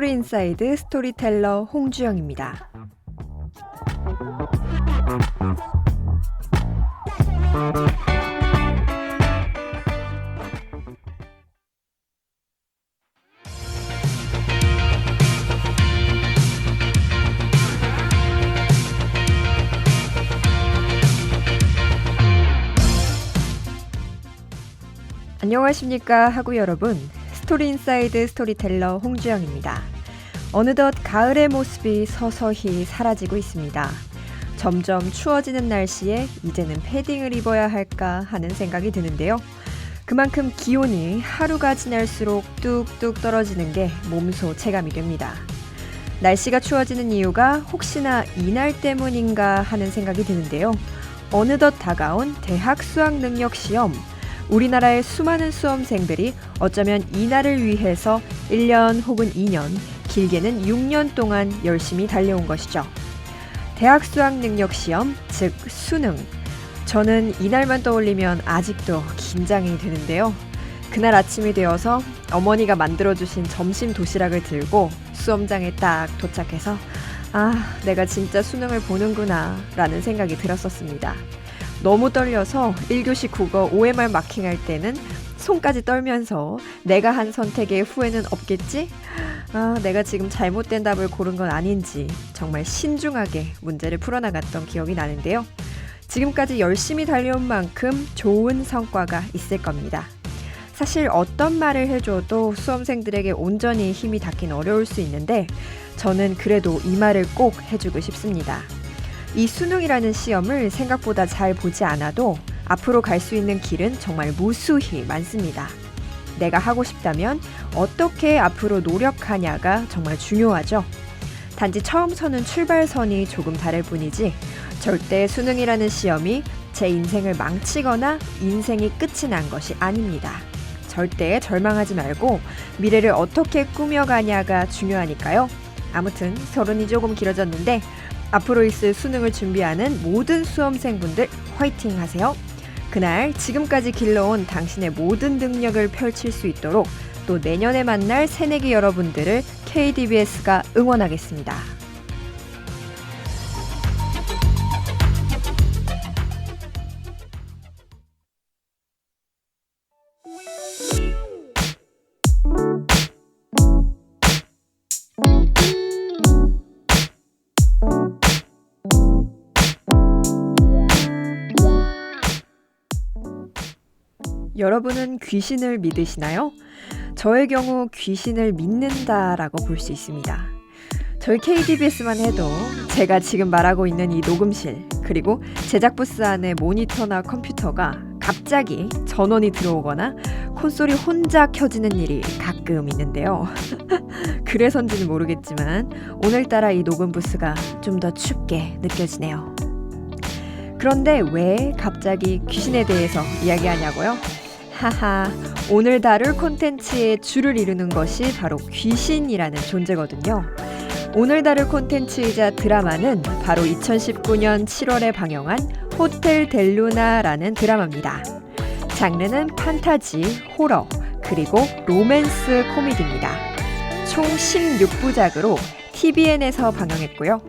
스토리 인사이드 스토리텔러 홍주영입니다. 안녕하십니까 하구 여러분, 스토리 인사이드 스토리텔러 홍주영입니다. 어느덧 가을의 모습이 서서히 사라지고 있습니다. 점점 추워지는 날씨에 이제는 패딩을 입어야 할까 하는 생각이 드는데요. 그만큼 기온이 하루가 지날수록 뚝뚝 떨어지는 게 몸소 체감이 됩니다. 날씨가 추워지는 이유가 혹시나 이날 때문인가 하는 생각이 드는데요. 어느덧 다가온 대학 수학 능력 시험. 우리나라의 수많은 수험생들이 어쩌면 이날을 위해서 1년 혹은 2년, 길게는 6년 동안 열심히 달려온 것이죠. 대학 수학 능력 시험, 즉 수능. 저는 이날만 떠올리면 아직도 긴장이 되는데요. 그날 아침이 되어서 어머니가 만들어주신 점심 도시락을 들고 수험장에 딱 도착해서 내가 진짜 수능을 보는구나 라는 생각이 들었었습니다. 너무 떨려서 1교시 국어 OMR 마킹할 때는 손까지 떨면서 내가 한 선택에 후회는 없겠지? 내가 지금 잘못된 답을 고른 건 아닌지 정말 신중하게 문제를 풀어나갔던 기억이 나는데요. 지금까지 열심히 달려온 만큼 좋은 성과가 있을 겁니다. 사실 어떤 말을 해줘도 수험생들에게 온전히 힘이 닿긴 어려울 수 있는데 저는 그래도 이 말을 꼭 해주고 싶습니다. 이 수능이라는 시험을 생각보다 잘 보지 않아도 앞으로 갈 수 있는 길은 정말 무수히 많습니다. 내가 하고 싶다면 어떻게 앞으로 노력하냐가 정말 중요하죠. 단지 처음 서는 출발선이 조금 다를 뿐이지 절대 수능이라는 시험이 제 인생을 망치거나 인생이 끝이 난 것이 아닙니다. 절대 절망하지 말고 미래를 어떻게 꾸며가냐가 중요하니까요. 아무튼 서론이 조금 길어졌는데 앞으로 있을 수능을 준비하는 모든 수험생분들 화이팅 하세요. 그날 지금까지 길러온 당신의 모든 능력을 펼칠 수 있도록 또 내년에 만날 새내기 여러분들을 KDBS가 응원하겠습니다. 여러분은 귀신을 믿으시나요? 저의 경우 귀신을 믿는다라고 볼 수 있습니다. 저희 KDBS만 해도 제가 지금 말하고 있는 이 녹음실 그리고 제작 부스 안에 모니터나 컴퓨터가 갑자기 전원이 들어오거나 콘솔이 혼자 켜지는 일이 가끔 있는데요. 그래서인지는 모르겠지만 오늘따라 이 녹음 부스가 좀 더 춥게 느껴지네요. 그런데 왜 갑자기 귀신에 대해서 이야기하냐고요? 하하, 오늘 다룰 콘텐츠의 주를 이루는 것이 바로 귀신이라는 존재거든요. 오늘 다룰 콘텐츠이자 드라마는 바로 2019년 7월에 방영한 호텔 델루나라는 드라마입니다. 장르는 판타지, 호러, 그리고 로맨스 코미디입니다. 총 16부작으로 TVN에서 방영했고요.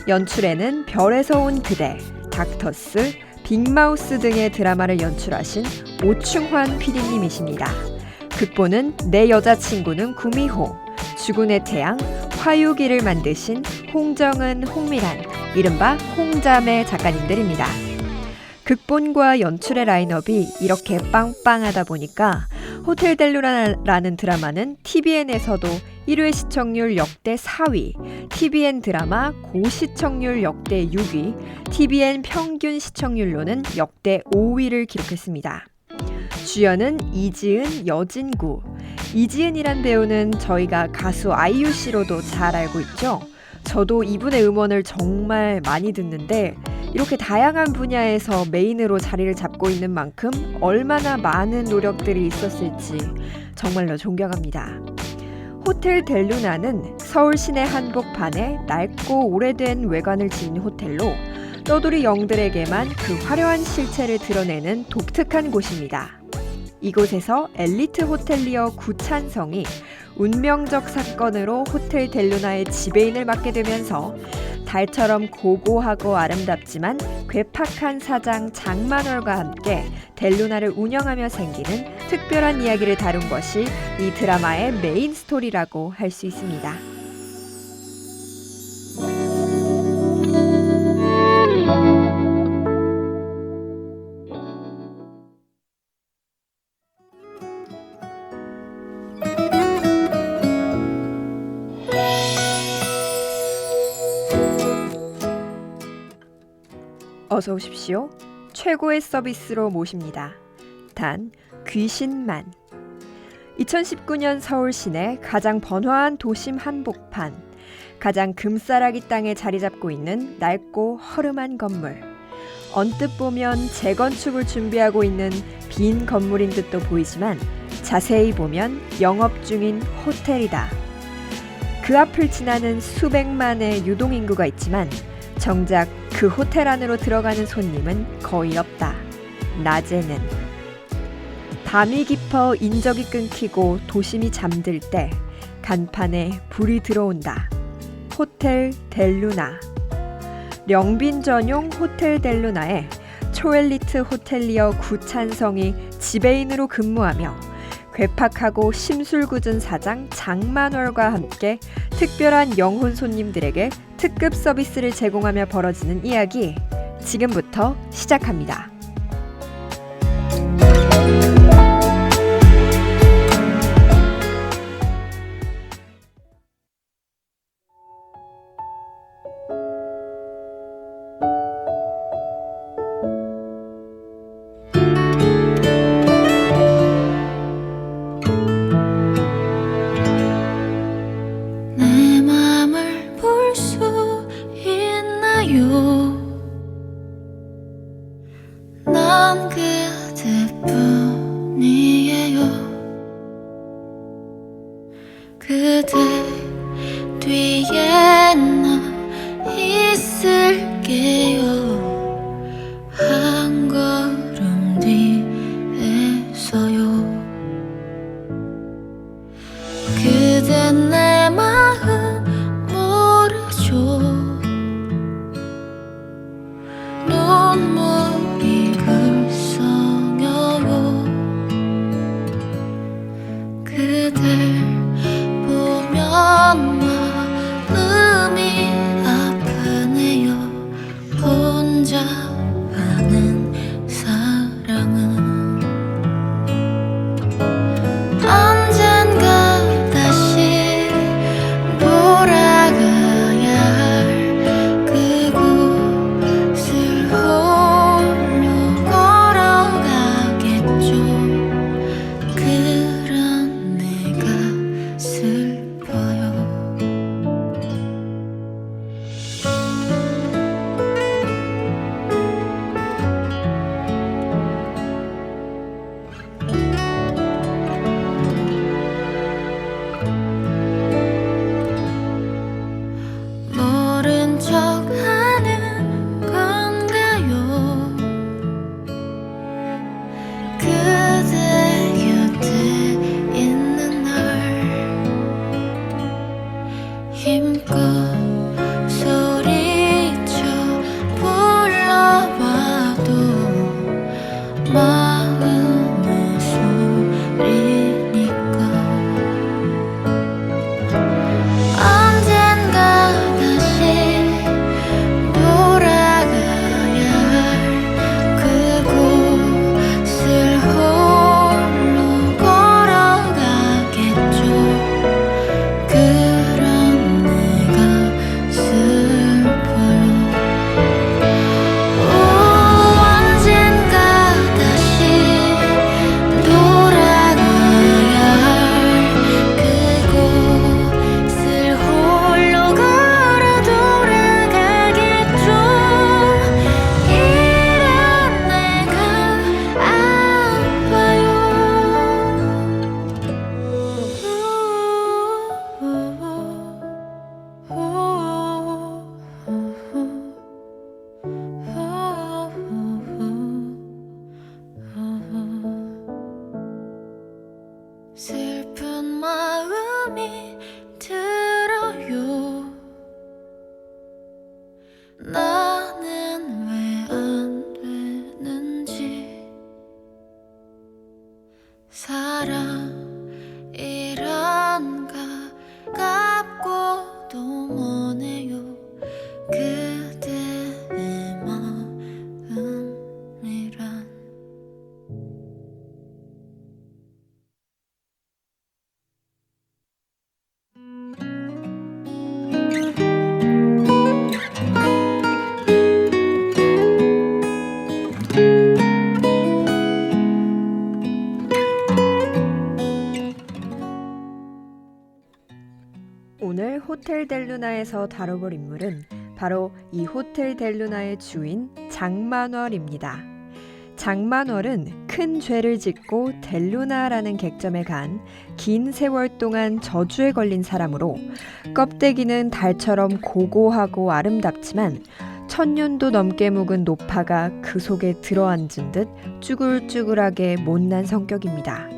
연출에는 별에서 온 그대, 닥터스, 빅마우스 등의 드라마를 연출하신 오충환 PD님이십니다. 극본은 내 여자친구는 구미호, 주군의 태양, 화유기를 만드신 홍정은, 홍미란, 이른바 홍자매 작가님들입니다. 극본과 연출의 라인업이 이렇게 빵빵하다 보니까 호텔 델루나라는 드라마는 TVN에서도 1회 시청률 역대 4위, TVN 드라마 고시청률 역대 6위, TVN 평균 시청률로는 역대 5위를 기록했습니다. 주연은 이지은, 여진구. 이지은이란 배우는 저희가 가수 아이유 씨로도 잘 알고 있죠. 저도 이분의 음원을 정말 많이 듣는데 이렇게 다양한 분야에서 메인으로 자리를 잡고 있는 만큼 얼마나 많은 노력들이 있었을지 정말로 존경합니다. 호텔 델루나는 서울 시내 한복판에 낡고 오래된 외관을 지닌 호텔로 떠돌이 영들에게만 그 화려한 실체를 드러내는 독특한 곳입니다. 이곳에서 엘리트 호텔리어 구찬성이 운명적 사건으로 호텔 델루나의 지배인을 맡게 되면서 달처럼 고고하고 아름답지만 괴팍한 사장 장만월과 함께 델루나를 운영하며 생기는 특별한 이야기를 다룬 것이 이 드라마의 메인 스토리라고 할 수 있습니다. 어서 오십시오. 최고의 서비스로 모십니다. 단 귀신만. 2019년 서울 시내 가장 번화한 도심 한복판, 가장 금싸라기 땅에 자리 잡고 있는 낡고 허름한 건물. 언뜻 보면 재건축을 준비하고 있는 빈 건물인 듯도 보이지만 자세히 보면 영업 중인 호텔이다. 그 앞을 지나는 수백만의 유동인구가 있지만 정작 그 호텔 안으로 들어가는 손님은 거의 없다. 낮에는. 밤이 깊어 인적이 끊기고 도심이 잠들 때 간판에 불이 들어온다. 호텔 델루나. 령빈 전용 호텔 델루나에 초엘리트 호텔리어 구찬성이 지배인으로 근무하며 괴팍하고 심술궂은 사장 장만월과 함께 특별한 영혼 손님들에게 특급 서비스를 제공하며 벌어지는 이야기, 지금부터 시작합니다. 난 그대뿐이에요. 그대 뒤에 나 있을게요. 한 걸음 뒤에서요. 그대 내 마음 모르죠. 눈물이 글썽여요. 그댈 보면 마음이 아프네요. 나는 왜 안 되는지 사랑이란 가깝고도 머네요 그대의 마음이란 오늘 호텔 델루나에서 다뤄볼 인물은 바로 이 호텔 델루나의 주인 장만월입니다. 장만월은 큰 죄를 짓고 델루나라는 객점에 간 긴 세월 동안 저주에 걸린 사람으로 껍데기는 달처럼 고고하고 아름답지만 1000년도 넘게 묵은 노파가 그 속에 들어앉은 듯 쭈글쭈글하게 못난 성격입니다.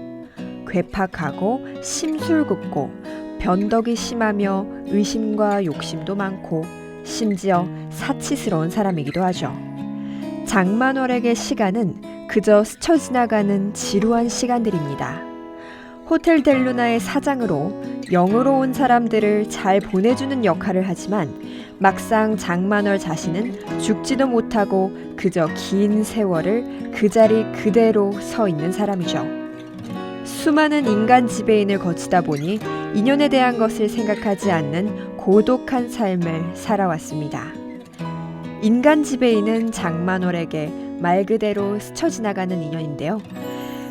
괴팍하고 심술궂고 변덕이 심하며 의심과 욕심도 많고 심지어 사치스러운 사람이기도 하죠. 장만월에게 시간은 그저 스쳐 지나가는 지루한 시간들입니다. 호텔 델루나의 사장으로 영으로 온 사람들을 잘 보내주는 역할을 하지만 막상 장만월 자신은 죽지도 못하고 그저 긴 세월을 그 자리 그대로 서 있는 사람이죠. 수많은 인간 지배인을 거치다 보니 인연에 대한 것을 생각하지 않는 고독한 삶을 살아왔습니다. 인간 지배인은 장만월에게 말 그대로 스쳐 지나가는 인연인데요.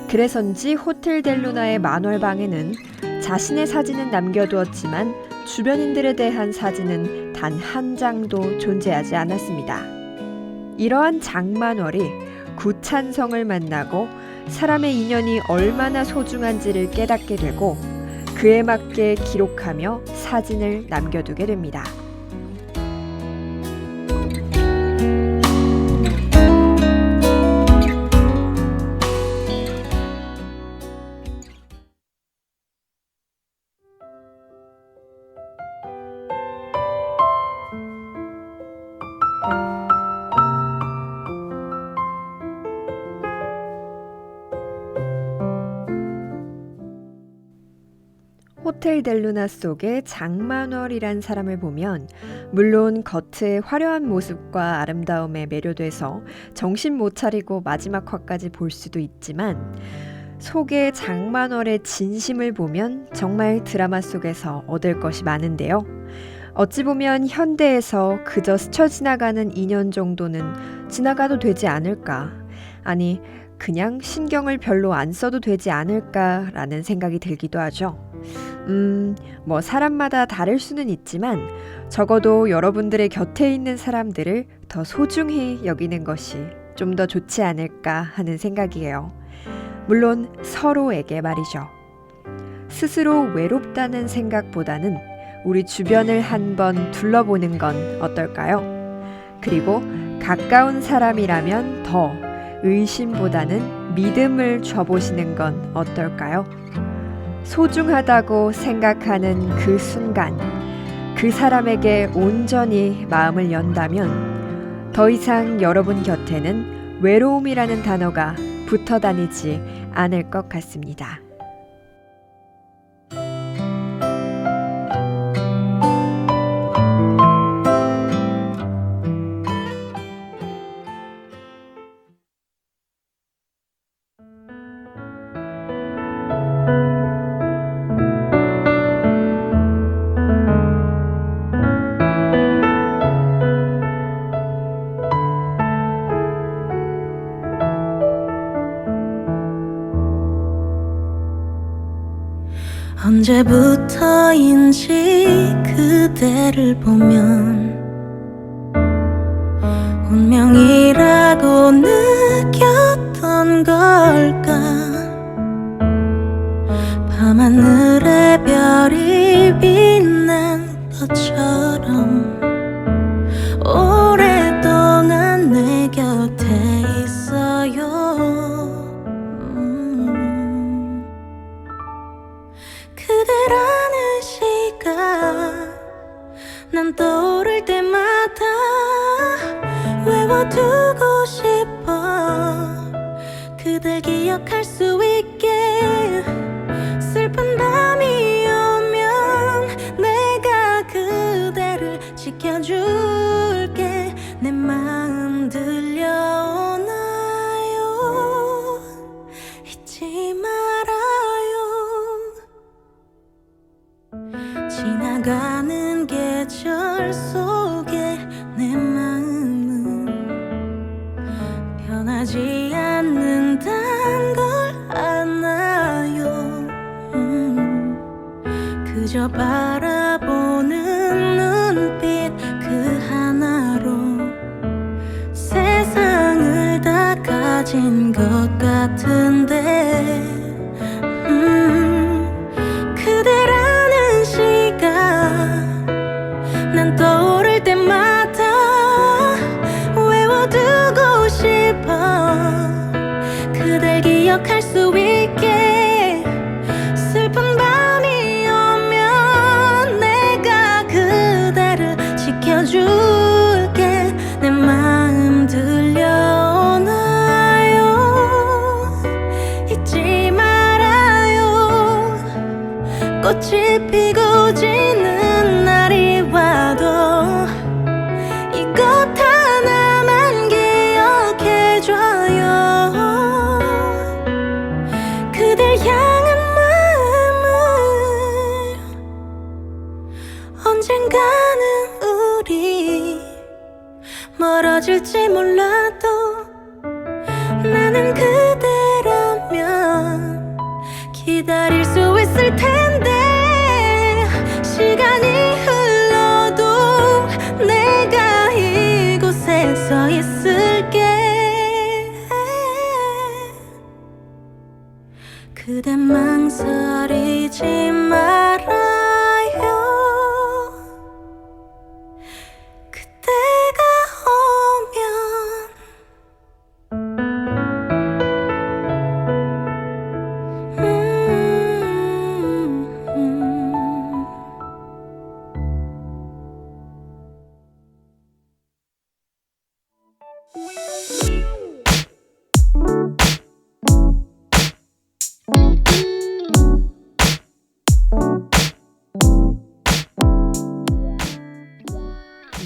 그래서인지 호텔 델루나의 만월방에는 자신의 사진은 남겨두었지만 주변인들에 대한 사진은 단 한 장도 존재하지 않았습니다. 이러한 장만월이 구찬성을 만나고 사람의 인연이 얼마나 소중한지를 깨닫게 되고 그에 맞게 기록하며 사진을 남겨두게 됩니다. 호텔 델루나 속의 장만월이란 사람을 보면 물론 겉의 화려한 모습과 아름다움에 매료돼서 정신 못 차리고 마지막 화까지 볼 수도 있지만 속의 장만월의 진심을 보면 정말 드라마 속에서 얻을 것이 많은데요. 어찌 보면 현대에서 그저 스쳐 지나가는 인연 정도는 지나가도 되지 않을까, 아니 그냥 신경을 별로 안 써도 되지 않을까라는 생각이 들기도 하죠. 뭐 사람마다 다를 수는 있지만 적어도 여러분들의 곁에 있는 사람들을 더 소중히 여기는 것이 좀 더 좋지 않을까 하는 생각이에요. 물론 서로에게 말이죠. 스스로 외롭다는 생각보다는 우리 주변을 한번 둘러보는 건 어떨까요? 그리고 가까운 사람이라면 더 의심보다는 믿음을 줘보시는 건 어떨까요? 소중하다고 생각하는 그 순간 그 사람에게 온전히 마음을 연다면 더 이상 여러분 곁에는 외로움이라는 단어가 붙어 다니지 않을 것 같습니다. 언제부터인지 그대를 보면 운명이라고 느꼈던 걸까. 밤하늘에 별이 빛난 것처럼 오랫동안 내 곁에 있어요. 그대라는 시간 난 떠오를 때마다 외워두고 싶어 그댈 기억할 수 있게 슬픈 밤이 오면 내가 그대를 지켜줄게 내 마음 들려오나요 잊지 말아요 지나가는 계절 속에 내 마음은 변하지 않는단 걸 아나요 그저 바라보는 눈빛 그 하나로 세상을 다 가진 것 같은데 그대라는 시간 난 떠오를 때마다 외워두고 싶어 그댈 기억할 수 있게 슬픈 밤이 오면 내가 그대를 지켜줄게 내 마음 들려오나요 잊지 말아요 꽃이 피고 지는 날이 와도 이곳 하나만 기억해줘요 그댈 향한 마음을 언젠가는 우리 멀어질지 몰라도 나는 그대라면 기다릴 수 있을 텐데 시간이 흘러도 내가 이곳에 서 있을게 그대 망설이지 말아요 그때가 오면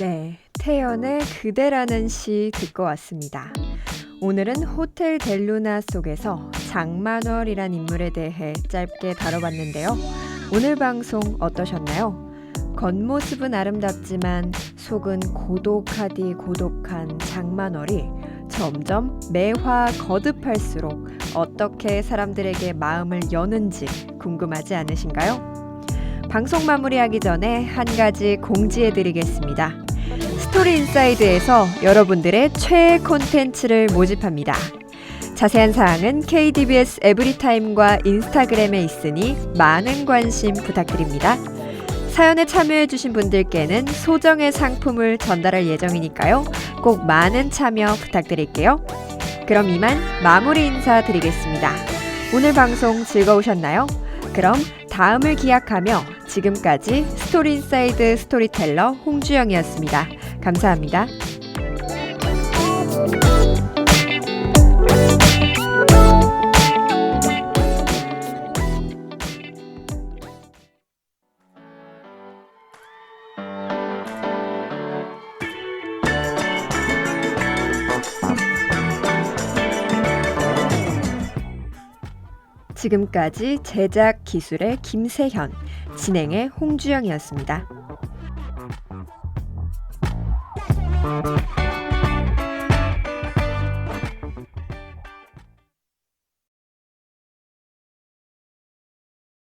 네, 태연의 그대라는 시 듣고 왔습니다. 오늘은 호텔 델루나 속에서 장만월이란 인물에 대해 짧게 다뤄봤는데요. 오늘 방송 어떠셨나요? 겉모습은 아름답지만 속은 고독하디 고독한 장만월이 점점 매화 거듭할수록 어떻게 사람들에게 마음을 여는지 궁금하지 않으신가요? 방송 마무리하기 전에 한 가지 공지해드리겠습니다. 스토리인사이드에서 여러분들의 최애 콘텐츠를 모집합니다. 자세한 사항은 KDBS 에브리타임과 인스타그램에 있으니 많은 관심 부탁드립니다. 사연에 참여해주신 분들께는 소정의 상품을 전달할 예정이니까요. 꼭 많은 참여 부탁드릴게요. 그럼 이만 마무리 인사드리겠습니다. 오늘 방송 즐거우셨나요? 그럼 다음을 기약하며 지금까지 스토리인사이드 스토리텔러 홍주영이었습니다. 감사합니다. 지금까지 제작 기술의 김세현, 진행의 홍주영이었습니다.